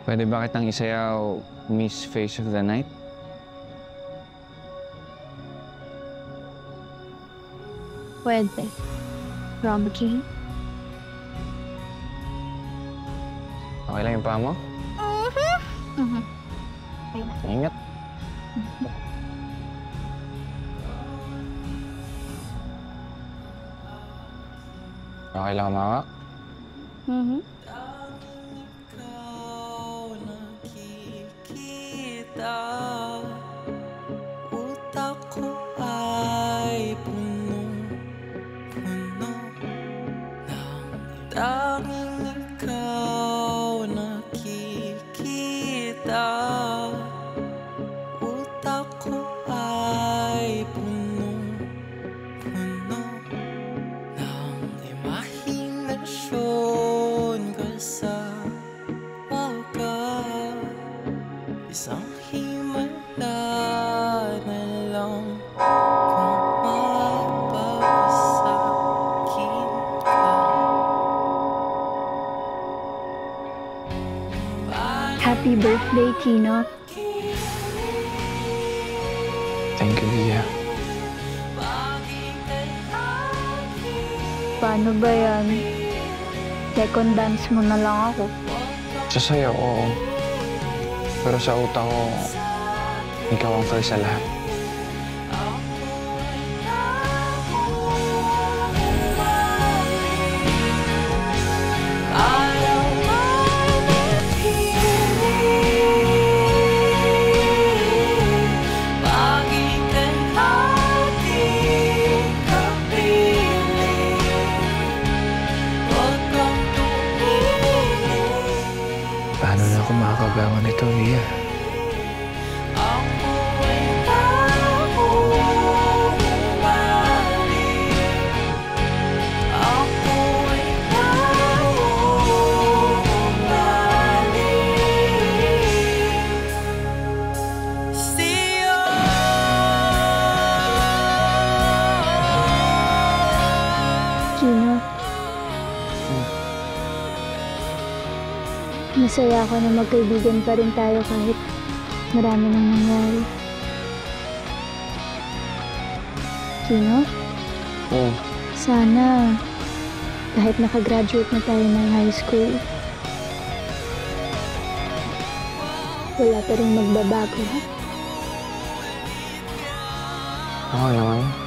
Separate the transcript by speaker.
Speaker 1: Pwede ba kitang isayaw Miss Face of the Night?
Speaker 2: Pwede. Rocky?
Speaker 1: Okay lang yung paa mo? Ingat. Okay lang humawak?
Speaker 3: Utak ko ay punong-puno ng tanging ikaw nakikita. Utak ko ay punong-puno ng imahinasyon kasama ka. Isang himala na lang kung mapapasakit ka.
Speaker 2: Happy birthday, Kino.
Speaker 1: Thank you, Via.
Speaker 2: Paano ba yan? Second dance mo na lang ako.
Speaker 1: Sa sayo, oo. Pero sa utak ko, ikaw ang first sa lahat. Paano na ako makakabangon nito, Via?
Speaker 2: Kino. Masaya ako na magkaibigan pa rin tayo kahit marami nang nangyari. Kino,
Speaker 1: Oo.
Speaker 2: sana kahit nakagraduate na tayo ng high school, wala pa rin magbabago.
Speaker 1: Oo naman.